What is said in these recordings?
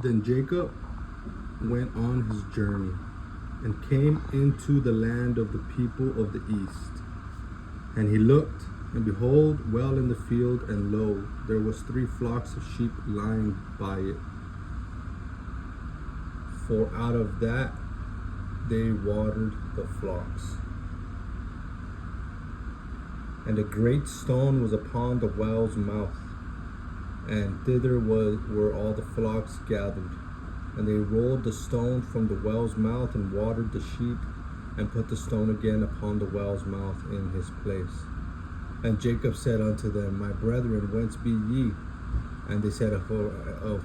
Then Jacob went on his journey and came into the land of the people of the east. And he looked, and behold, well in the field, and lo, there was 3 flocks of sheep lying by it. For out of that they watered the flocks. And a great stone was upon the well's mouth, and thither were all the flocks gathered. And they rolled the stone from the well's mouth, and watered the sheep, and put the stone again upon the well's mouth in his place. And Jacob said unto them, My brethren, whence be ye? And they said, Of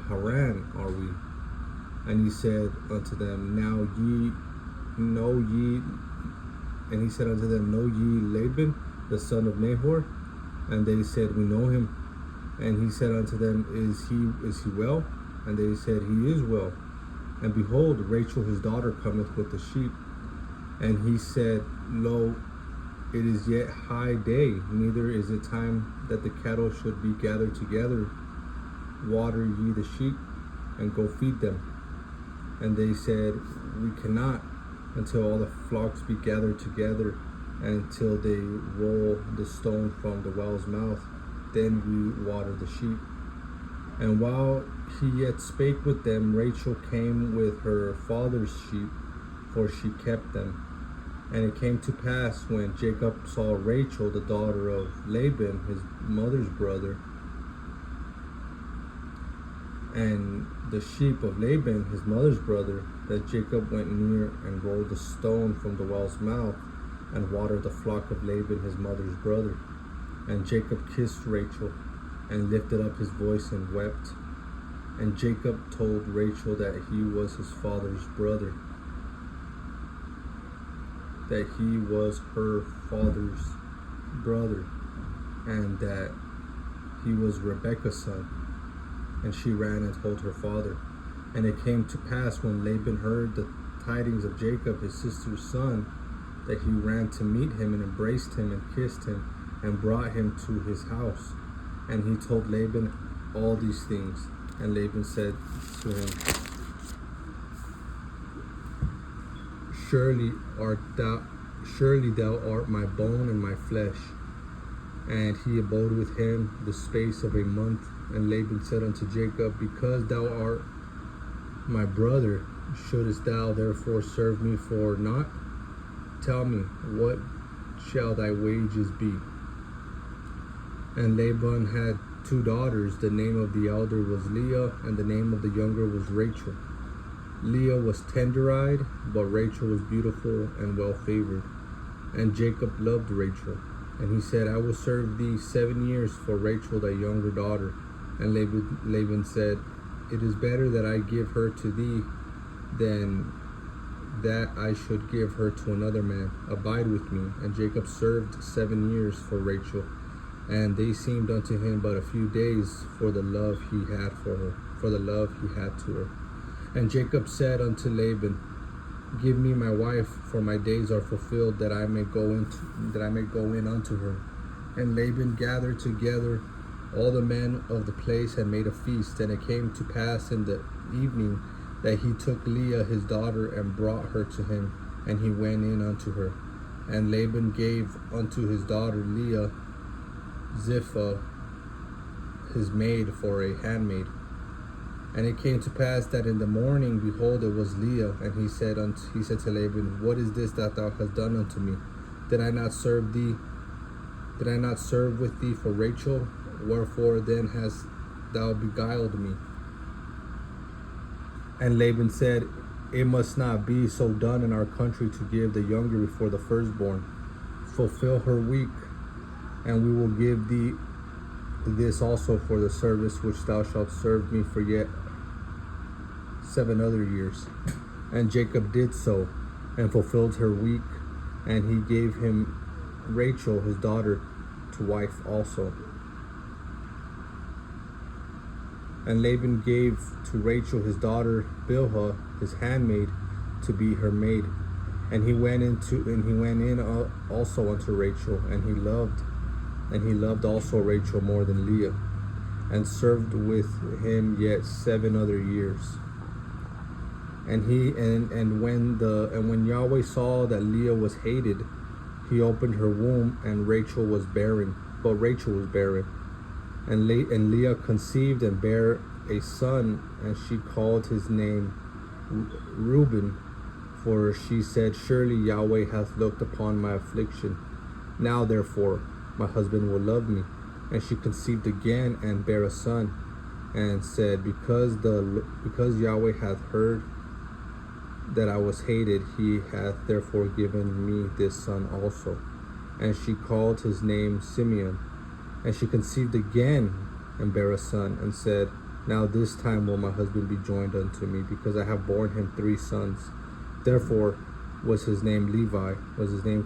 Haran are we. And he said unto them, Now know ye, and he said unto them, Know ye Laban, the son of Nahor? And they said, We know him. And he said unto them, Is he well? And they said, He is well. And behold, Rachel his daughter cometh with the sheep. And he said, Lo, it is yet high day, neither is it time that the cattle should be gathered together. Water ye the sheep, and go feed them. And they said, We cannot, until all the flocks be gathered together, until they roll the stone from the well's mouth. Then we water the sheep. And while he yet spake with them, Rachel came with her father's sheep, for she kept them. And it came to pass, when Jacob saw Rachel, the daughter of Laban, his mother's brother, and the sheep of Laban, his mother's brother, that Jacob went near and rolled the stone from the well's mouth, and watered the flock of Laban, his mother's brother. And Jacob kissed Rachel, and lifted up his voice and wept. And Jacob told Rachel that he was his father's brother, that he was her father's brother, and that he was Rebekah's son. And she ran and told her father. And it came to pass, when Laban heard the tidings of Jacob, his sister's son, that he ran to meet him, and embraced him, and kissed him, and brought him to his house. And he told Laban all these things. And Laban said to him, Surely thou art my bone and my flesh. And he abode with him the space of a month. And Laban said unto Jacob, Because thou art my brother, shouldest thou therefore serve me for naught? Tell me, what shall thy wages be? And Laban had 2 daughters. The name of the elder was Leah, and the name of the younger was Rachel. Leah was tender-eyed, but Rachel was beautiful and well-favored. And Jacob loved Rachel. And he said, I will serve thee 7 years for Rachel thy younger daughter. And Laban said, It is better that I give her to thee than that I should give her to another man. Abide with me. And Jacob served 7 years for Rachel. And they seemed unto him but a few days, for the love he had for her, for the love he had to her. And Jacob said unto Laban, Give me my wife, for my days are fulfilled, that I may go in unto her. And Laban gathered together all the men of the place, and made a feast. And it came to pass in the evening that he took Leah his daughter, and brought her to him, and he went in unto her. And Laban gave unto his daughter Leah Zilpah his maid for a handmaid. And it came to pass that in the morning, behold, it was Leah. And he said to Laban, What is this that thou hast done unto me? Did I not serve thee? Did I not serve with thee for Rachel? Wherefore then hast thou beguiled me? And Laban said, It must not be so done in our country, to give the younger before the firstborn. Fulfill her week, and we will give thee this also for the service which thou shalt serve me for yet 7 other years. And Jacob did so, and fulfilled her week, and he gave him Rachel his daughter to wife also. And Laban gave to Rachel his daughter Bilhah his handmaid to be her maid. And he went in also unto Rachel, and he loved also Rachel more than Leah, and served with him yet 7 other years. When Yahweh saw that Leah was hated, he opened her womb, and Rachel was barren. And Leah conceived and bare a son, and she called his name Reuben, for she said, surely Yahweh hath looked upon my affliction. Now therefore my husband will love me. And she conceived again and bare a son, and said, because Yahweh hath heard that I was hated, he hath therefore given me this son also. And she called his name Simeon. And she conceived again and bare a son, and said, now this time will my husband be joined unto me, because I have borne him 3 sons. Therefore was his name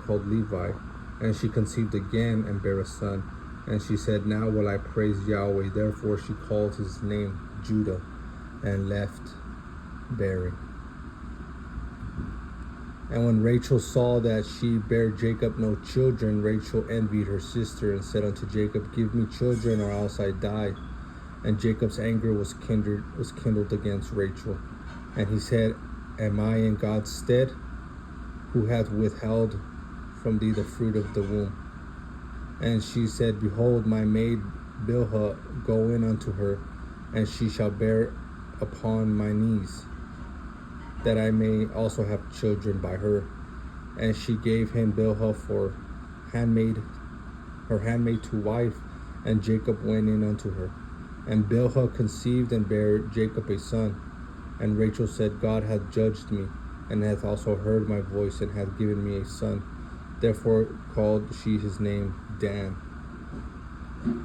called Levi. And she conceived again and bare a son. And she said, now will I praise Yahweh. Therefore she called his name Judah, and left bearing. And when Rachel saw that she bare Jacob no children, Rachel envied her sister, and said unto Jacob, give me children, or else I die. And Jacob's anger was kindled against Rachel. And he said, am I in God's stead, who hath withheld from thee the fruit of the womb? And she said, behold, my maid Bilhah, go in unto her, and she shall bear upon my knees, that I may also have children by her. And she gave him Bilhah for her handmaid to wife, and Jacob went in unto her. And Bilhah conceived and bare Jacob a son. And Rachel said, God hath judged me, and hath also heard my voice, and hath given me a son. Therefore called she his name Dan.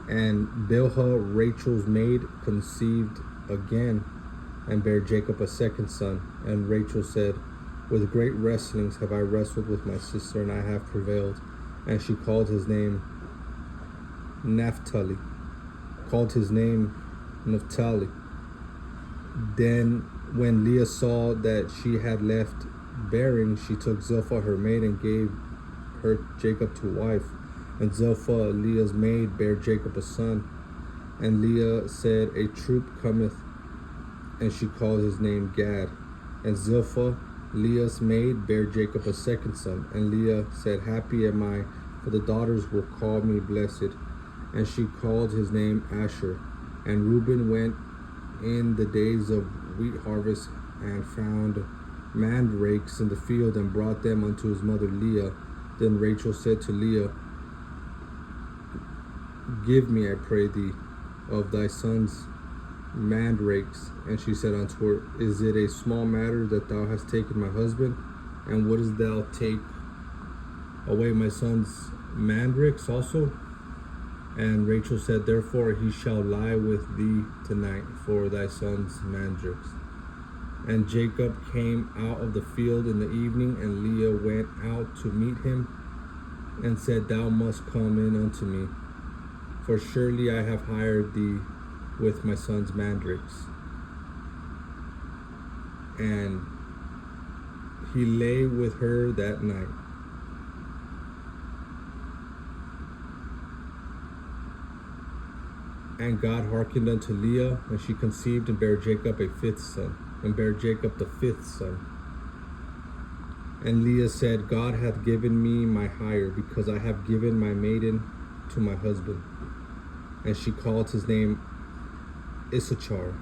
And Bilhah, Rachel's maid, conceived again, and bare Jacob a second son. And Rachel said, with great wrestlings have I wrestled with my sister, and I have prevailed. And she called his name Naphtali. Then when Leah saw that she had left bearing, she took Zilpah her maid, and gave her Jacob to wife. And Zilpah, Leah's maid, bare Jacob a son. And Leah said, a troop cometh, and she called his name Gad. And Zilpah, Leah's maid, bare Jacob a second son. And Leah said, happy am I, for the daughters will call me blessed. And she called his name Asher. And Reuben went in the days of wheat harvest, and found mandrakes in the field, and brought them unto his mother Leah. Then Rachel said to Leah, give me, I pray thee, of thy son's mandrakes. And she said unto her, is it a small matter that thou hast taken my husband? And wouldest thou take away my son's mandrakes also? And Rachel said, therefore he shall lie with thee tonight for thy son's mandrakes. And Jacob came out of the field in the evening, and Leah went out to meet him, and said, thou must come in unto me, for surely I have hired thee with my son's mandrakes. And he lay with her that night. And God hearkened unto Leah, and she conceived and bare Jacob a 5th son, and bare Jacob the 5th son. And Leah said, God hath given me my hire, because I have given my maiden to my husband. And she called his name Issachar.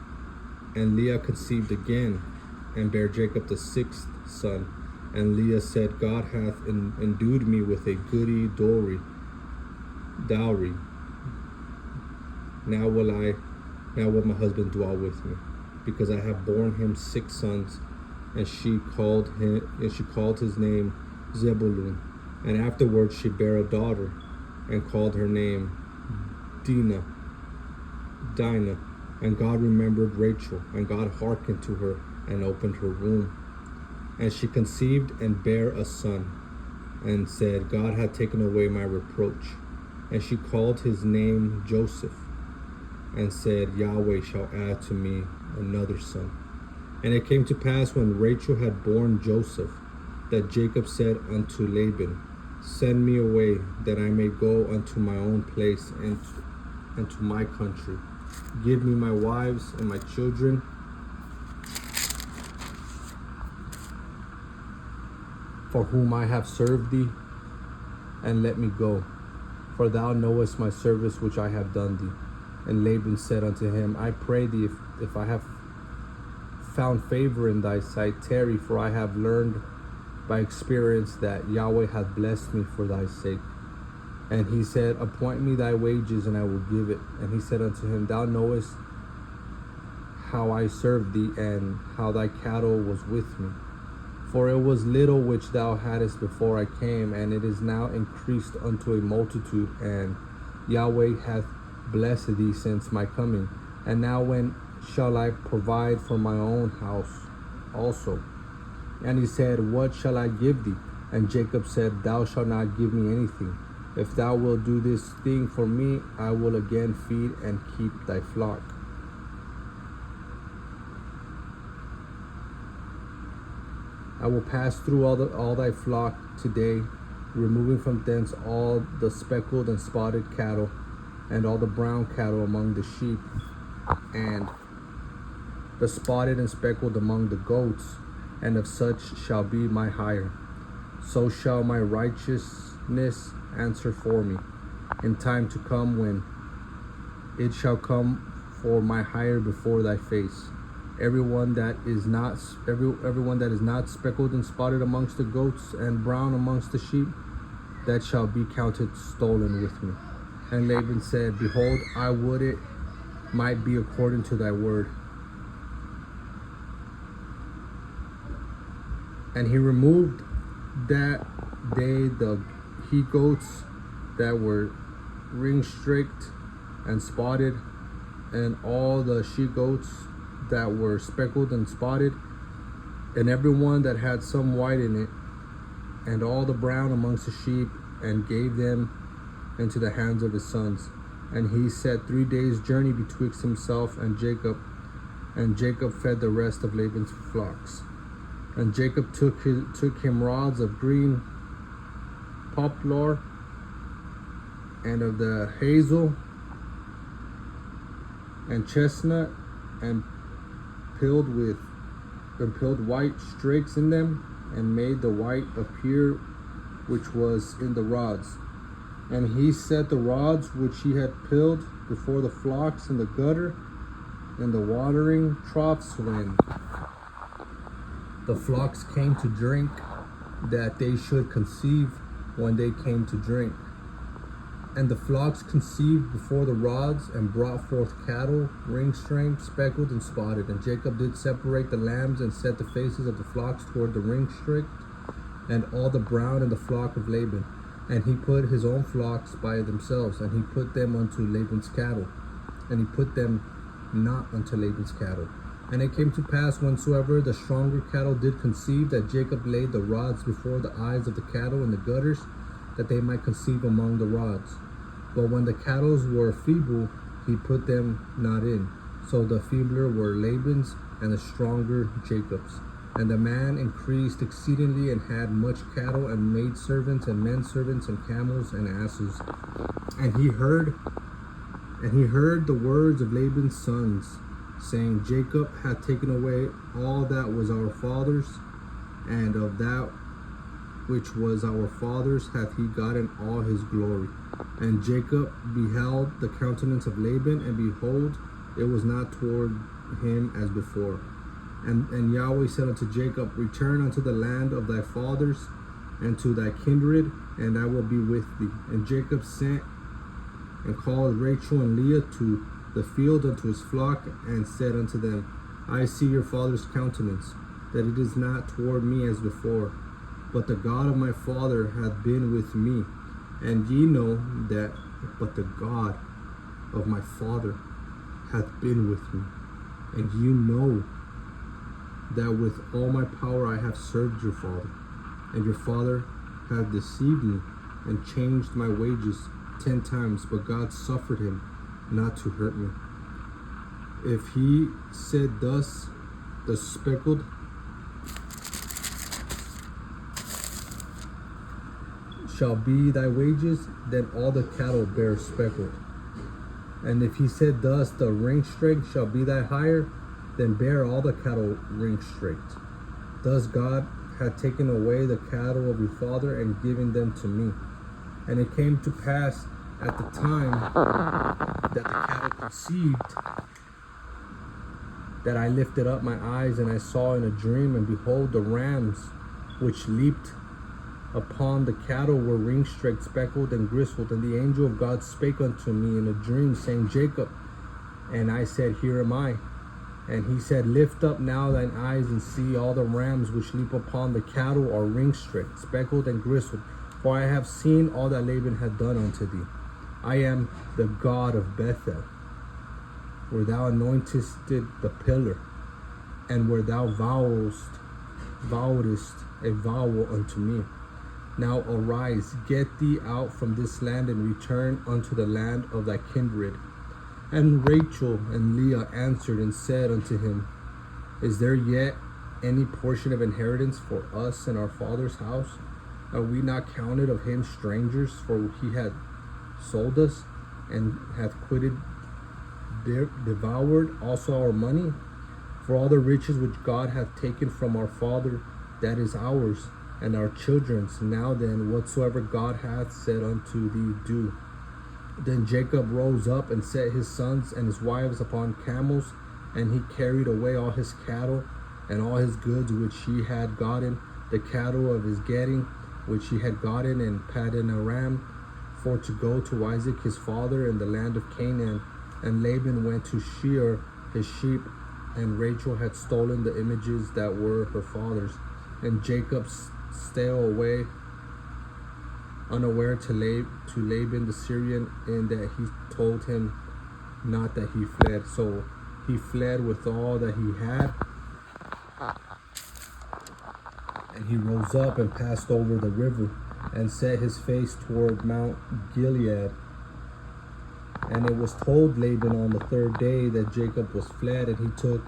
And Leah conceived again, and bare Jacob the 6th son. And Leah said, God hath endued me with a goodly dowry. Now will my husband dwell with me, because I have borne him 6 sons. And she called his name Zebulun. And afterwards she bare a daughter, and called her name Dinah. And God remembered Rachel, and God hearkened to her, and opened her womb. And she conceived and bare a son, and said, God hath taken away my reproach. And she called his name Joseph, and said, Yahweh shall add to me another son. And it came to pass, when Rachel had borne Joseph, that Jacob said unto Laban, send me away, that I may go unto my own place, and to my country. Give me my wives and my children, for whom I have served thee, and let me go. For thou knowest my service which I have done thee. And Laban said unto him, I pray thee, if I have found favor in thy sight, tarry, for I have learned by experience that Yahweh hath blessed me for thy sake. And he said, appoint me thy wages, and I will give it. And he said unto him, thou knowest how I served thee, and how thy cattle was with me. For it was little which thou hadst before I came, and it is now increased unto a multitude, and Yahweh hath blessed thee since my coming. And now when shall I provide for my own house also? And he said, what shall I give thee? And Jacob said, thou shalt not give me anything. If thou wilt do this thing for me, I will again feed and keep thy flock. I will pass through all thy flock today, removing from thence all the speckled and spotted cattle, and all the brown cattle among the sheep, and the spotted and speckled among the goats, and of such shall be my hire. So shall my righteousness answer for me in time to come, when it shall come for my hire before thy face. Everyone that is not speckled and spotted amongst the goats, and brown amongst the sheep, that shall be counted stolen with me. And Laban said, behold, I would it might be according to thy word. And he removed that day the he goats that were ring-streaked and spotted, and all the she goats that were speckled and spotted, and every one that had some white in it, and all the brown amongst the sheep, and gave them into the hands of his sons. And he set 3 days' journey betwixt himself and Jacob fed the rest of Laban's flocks. And Jacob took him rods of green poplar, and of the hazel and chestnut, and peeled white streaks in them, and made the white appear which was in the rods. And he set the rods which he had peeled before the flocks in the gutter, in the watering troughs, when the flocks came to drink, that they should conceive when they came to drink. And the flocks conceived before the rods, and brought forth cattle, ring-straked, speckled, and spotted. And Jacob did separate the lambs, and set the faces of the flocks toward the ring-straked, and all the brown in the flock of Laban. And he put his own flocks by themselves, and he put them unto Laban's cattle, and he put them not unto Laban's cattle. And it came to pass, whensoever the stronger cattle did conceive, that Jacob laid the rods before the eyes of the cattle in the gutters, that they might conceive among the rods. But when the cattle were feeble, he put them not in. So the feebler were Laban's, and the stronger Jacob's. And the man increased exceedingly, and had much cattle, and maidservants, and menservants, and camels, and asses. And he heard the words of Laban's sons, saying, Jacob hath taken away all that was our father's, and of that which was our father's hath he gotten all his glory. And Jacob beheld the countenance of Laban, and behold, it was not toward him as before. And Yahweh said unto Jacob, return unto the land of thy fathers, and to thy kindred, and I will be with thee. And Jacob sent and called Rachel and Leah to the field unto his flock, and said unto them, I see your father's countenance, that it is not toward me as before, but the God of my father hath been with me. And ye know that but the God of my father hath been with me. And you know that with all my power I have served your father. And your father hath deceived me, and changed my wages 10 times, but God suffered him not to hurt me. If he said thus, the speckled shall be thy wages, then all the cattle bear speckled. And if he said thus, the ring-straked shall be thy hire, then bear all the cattle ring-straked. Thus God had taken away the cattle of your father and given them to me. And it came to pass at the time that the cattle conceived, that I lifted up my eyes, and I saw in a dream, and behold, the rams which leaped upon the cattle were ring-streaked, speckled, and gristled. And the angel of God spake unto me in a dream, saying, Jacob. And I said, Here am I. And he said, Lift up now thine eyes and see, all the rams which leap upon the cattle are ring-streaked, speckled, and gristled. For I have seen all that Laban had done unto thee. I am the God of Bethel, where thou anointest the pillar, and where thou vowedest a vow unto me. Now arise, get thee out from this land, and return unto the land of thy kindred. And Rachel and Leah answered and said unto him, Is there yet any portion of inheritance for us in our father's house? Are we not counted of him strangers? For he had sold us, and hath devoured also our money. For all the riches which God hath taken from our father, that is ours, and our children's. Now then, whatsoever God hath said unto thee, do. Then Jacob rose up and set his sons and his wives upon camels, and he carried away all his cattle and all his goods which he had gotten, the cattle of his getting which he had gotten in Paddan Aram, for to go to Isaac his father in the land of Canaan. And Laban went to shear his sheep, and Rachel had stolen the images that were her father's. And Jacob stole away unaware to Laban the Syrian, in that he told him not that he fled. So he fled with all that he had. And he rose up and passed over the river, and set his face toward Mount Gilead. And it was told Laban on the third day that Jacob was fled, and he took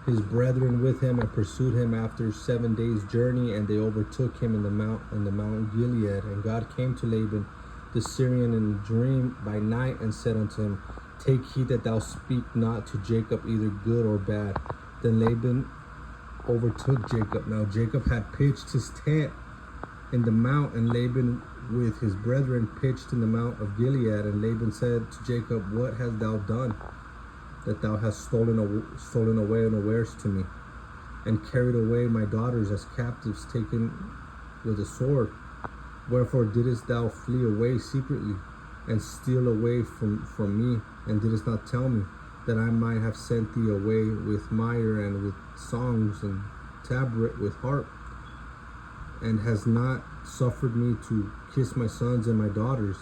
his brethren with him and pursued him after 7 days' journey, and they overtook him in the Mount Gilead. And God came to Laban the Syrian in a dream by night, and said unto him, Take heed that thou speak not to Jacob either good or bad. Then Laban overtook Jacob. Now Jacob had pitched his tent in the mount, and Laban with his brethren pitched in the Mount of Gilead. And Laban said to Jacob, What hast thou done, that thou hast stolen away unawares to me, and carried away my daughters as captives taken with a sword? Wherefore didst thou flee away secretly, and steal away from me, and didst not tell me, that I might have sent thee away with mire, and with songs, and tabret, with harp, and hast not suffered me to kiss my sons and my daughters?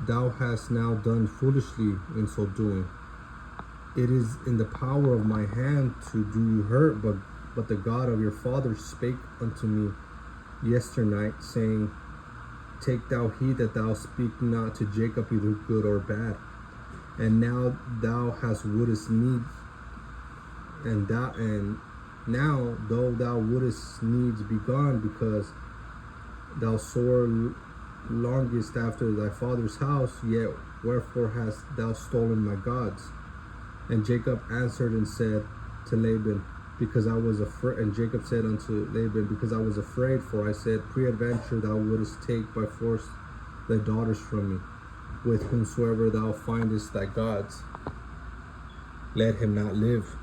Thou hast now done foolishly in so doing. It is in the power of my hand to do you hurt, but the God of your father spake unto me yesternight, saying, Take thou heed that thou speak not to Jacob either good or bad. And now thou wouldest need, and now though thou wouldest needs be gone, because thou sore longest after thy father's house, yet wherefore hast thou stolen my gods? And Jacob answered and said to Laban, Because I was afraid. And Jacob said unto Laban, Because I was afraid, for I said, Peradventure thou wouldest take by force thy daughters from me. With whomsoever thou findest thy gods, let him not live.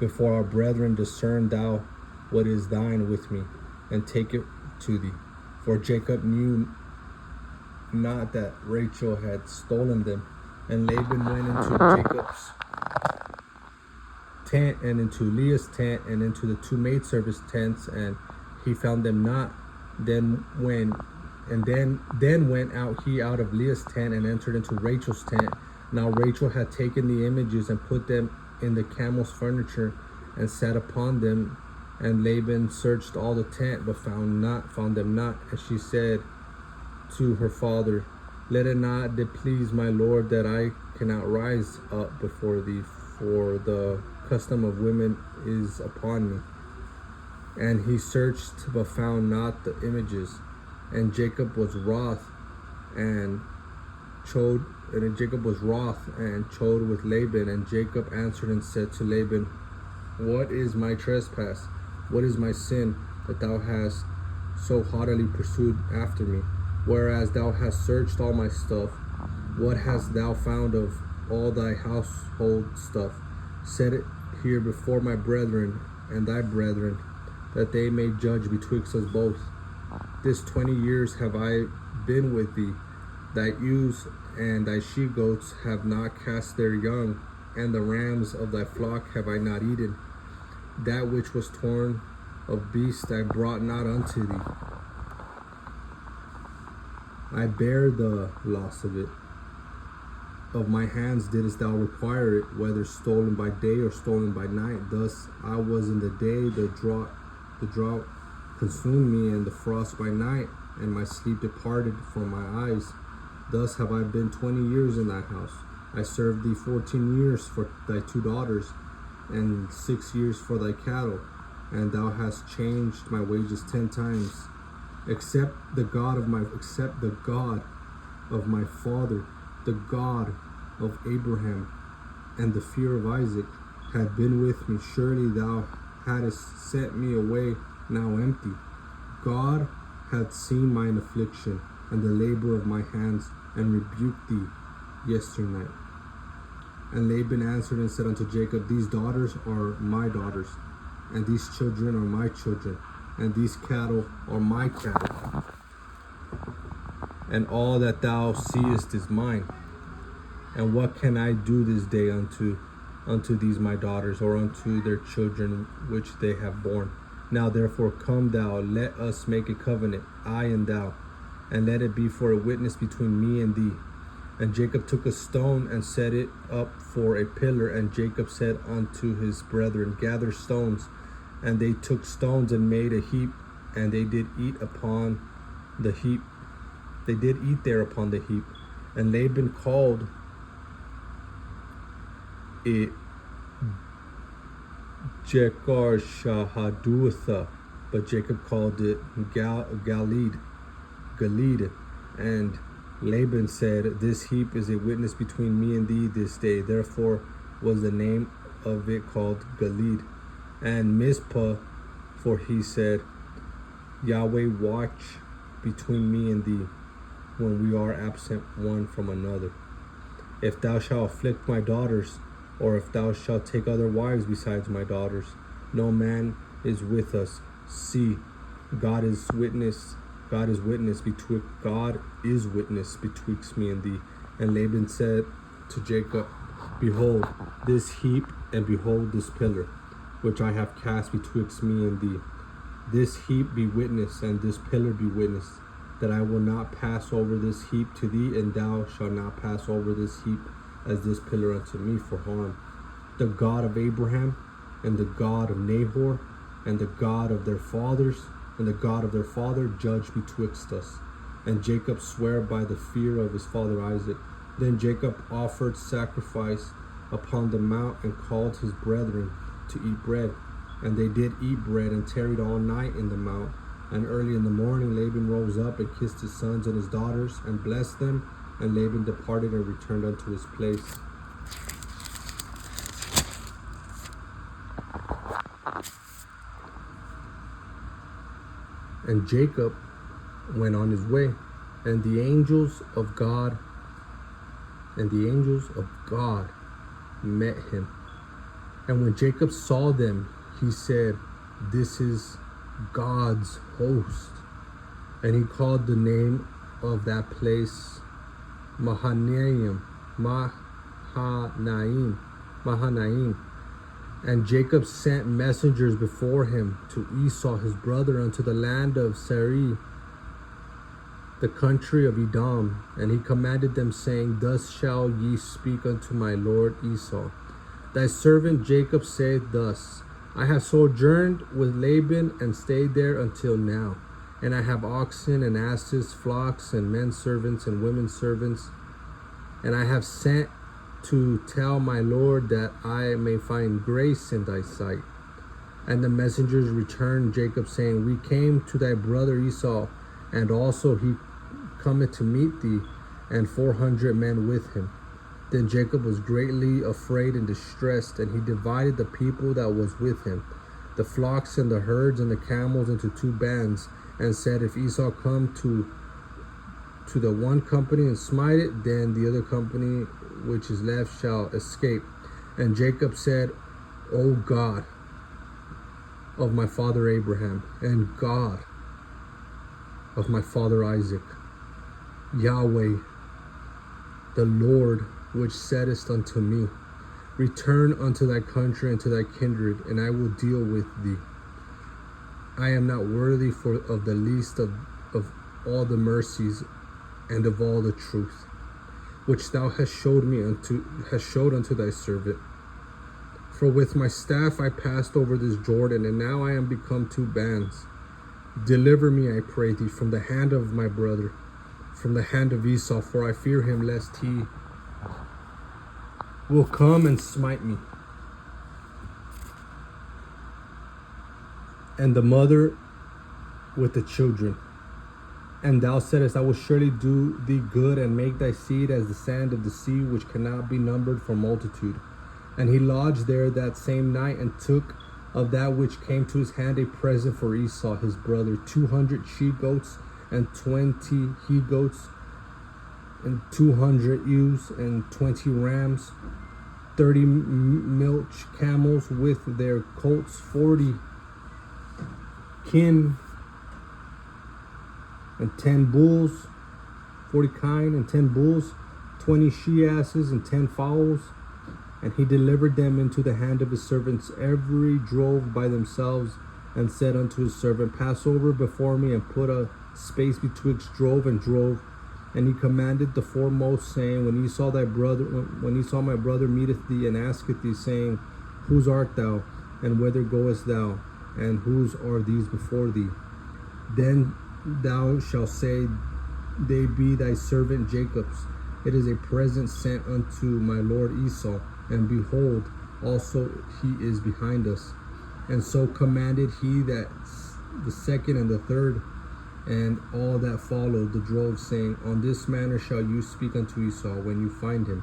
Before our brethren discern thou what is thine with me, and take it to thee. For Jacob knew not that Rachel had stolen them. And Laban went into Jacob's tent, and into Leah's tent, and into the two maidservants' tents, and he found them not. Then went out he out of Leah's tent, and entered into Rachel's tent. Now Rachel had taken the images and put them in the camel's furniture, and sat upon them. And Laban searched all the tent, but found them not. And she said to her father, Let it not displease my lord that I cannot rise up before thee, for the custom of women is upon me. And he searched, but found not the images. And Jacob was wroth and chode with Laban. And Jacob answered and said to Laban, What is my trespass? What is my sin that thou hast so haughtily pursued after me? Whereas thou hast searched all my stuff, what hast thou found of all thy household stuff? Set it here before my brethren and thy brethren, that they may judge betwixt us both. This 20 years have I been with thee. Thy ewes and thy she-goats have not cast their young, and the rams of thy flock have I not eaten. That which was torn of beasts I brought not unto thee. I bear the loss of it. Of my hands didst thou require it, whether stolen by day or stolen by night. Thus I was in the day, the drought consumed me, and the frost by night, and my sleep departed from my eyes. Thus have I been 20 years in thy house. I served thee 14 years for thy 2 daughters, and 6 years for thy cattle, and thou hast changed my wages 10 times. Except the God of my father, the God of Abraham, and the fear of Isaac had been with me, surely thou hadst sent me away now empty. God hath seen mine affliction and the labor of my hands, and rebuked thee yesternight. And Laban answered and said unto Jacob, These daughters are my daughters, and these children are my children, and these cattle are my cattle, and all that thou seest is mine. And what can I do this day unto these my daughters, or unto their children which they have borne? Now therefore come thou, let us make a covenant, I and thou, and let it be for a witness between me and thee. And Jacob took a stone and set it up for a pillar. And Jacob said unto his brethren, Gather stones. And they took stones and made a heap, and they did eat upon the heap. They did eat there upon the heap. And Laban called it Jekar Shahaduatha, but Jacob called it Galid. And Laban said, This heap is a witness between me and thee this day. Therefore was the name of it called Galid. And Mizpah, for he said, Yahweh watch between me and thee, when we are absent one from another. If thou shalt afflict my daughters, or if thou shalt take other wives besides my daughters, no man is with us. See, God is witness betwixt me and thee. And Laban said to Jacob, Behold this heap, and behold this pillar, which I have cast betwixt me and thee. This heap be witness, and this pillar be witness, that I will not pass over this heap to thee, and thou shalt not pass over this heap as this pillar unto me for harm. The God of Abraham, and the God of Nahor, and the God of their fathers, and the God of their father judge betwixt us. And Jacob sware by the fear of his father Isaac. Then Jacob offered sacrifice upon the mount, and called his brethren to eat bread. And they did eat bread, and tarried all night in the mount. And early in the morning Laban rose up, and kissed his sons and his daughters, and blessed them. And Laban departed and returned unto his place. And Jacob went on his way, and the angels of God met him. And when Jacob saw them, he said, This is God's host. And he called the name of that place Mahanaim. And Jacob sent messengers before him to Esau his brother unto the land of Seir, the country of Edom. And he commanded them, saying, Thus shall ye speak unto my lord Esau. Thy servant Jacob saith thus, I have sojourned with Laban, and stayed there until now. And I have oxen and asses, flocks, and men servants and women servants. And I have sent to tell my lord that I may find grace in thy sight. And the messengers returned Jacob, saying, We came to thy brother Esau, and also he cometh to meet thee, and 400 men with him. Then Jacob was greatly afraid and distressed, and he divided the people that was with him. the flocks and the herds and the camels into 2 bands, and said, if Esau come to the one company and smite it, then the other company which is left shall escape. And Jacob said, O God of my father Abraham, and God of my father Isaac, Yahweh, the Lord which saidest unto me, return unto thy country and to thy kindred, and I will deal with thee. I am not worthy of the least of all the mercies and of all the truth which thou hast showed unto thy servant. For with my staff I passed over this Jordan, and now I am become 2 bands. Deliver me, I pray thee, from the hand of my brother, from the hand of Esau, for I fear him lest he will come and smite me. And the mother with the children. And thou saidest, I will surely do thee good, and make thy seed as the sand of the sea, which cannot be numbered for multitude. And he lodged there that same night, and took of that which came to his hand a present for Esau his brother, 200 she-goats, and 20 he-goats, and 200 ewes, and 20 rams, 30 milch camels with their colts, 40 kin, and 10 bulls, 40 kine, and 10 bulls, 20 she-asses, and 10 fowls. And he delivered them into the hand of his servants, every drove by themselves, and said unto his servant, pass over before me, and put a space betwixt drove and drove. And he commanded the foremost, saying, when Esau my brother meeteth thee, and asketh thee, saying, whose art thou, and whither goest thou, and whose are these before thee? Then thou shalt say, they be thy servant Jacob's. It is a present sent unto my lord Esau, and behold, also he is behind us. And so commanded he that the second and the third, and all that followed the drove, saying, on this manner shall you speak unto Esau when you find him.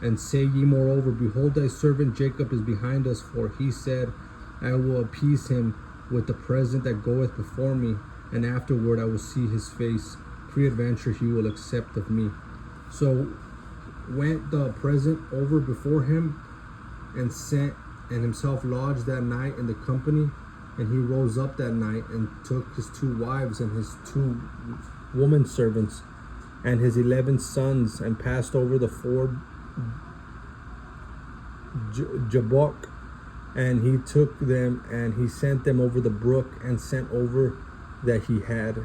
And say ye moreover, behold, thy servant Jacob is behind us, for he said, I will appease him with the present that goeth before me, and afterward I will see his face. Peradventure he will accept of me. So went the present over before him, and sent, and himself lodged that night in the company. And he rose up that night, and took his 2 wives, and his 2 woman servants, and his 11 sons, and passed over the ford Jabbok. And he took them, and he sent them over the brook, and sent over that he had.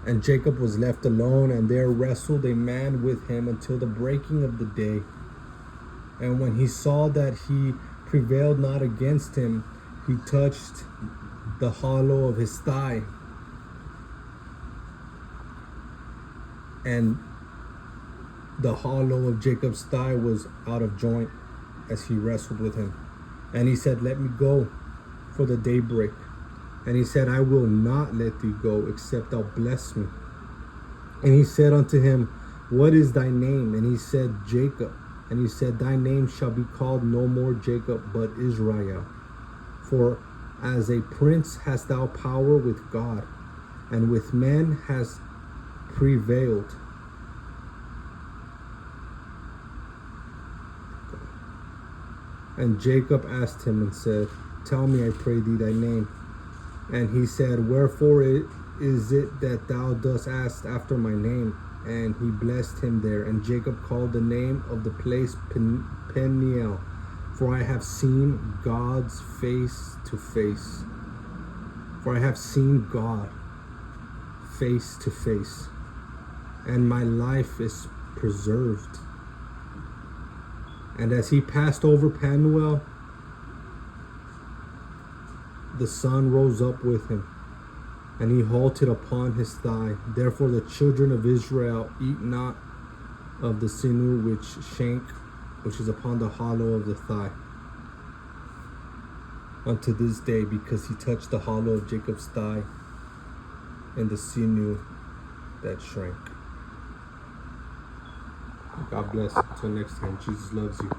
And Jacob was left alone, and there wrestled a man with him until the breaking of the day. And when he saw that he prevailed not against him, he touched the hollow of his thigh. And the hollow of Jacob's thigh was out of joint as he wrestled with him. And he said, let me go, for the daybreak. And he said, I will not let thee go, except thou bless me. And he said unto him, what is thy name? And he said, Jacob. And he said, thy name shall be called no more Jacob, but Israel. For as a prince hast thou power with God, and with men hast prevailed. And Jacob asked him and said, tell me, I pray thee, thy name. And he said, wherefore is it that thou dost ask after my name? And he blessed him there. And Jacob called the name of the place Peniel, for I have seen God's face to face. For I have seen God face to face, and my life is preserved. And as he passed over Penuel, the sun rose up with him, and he halted upon his thigh. Therefore the children of Israel eat not of the sinew which is upon the hollow of the thigh unto this day, because he touched the hollow of Jacob's thigh and the sinew that shrank. God bless. Until next time, Jesus loves you.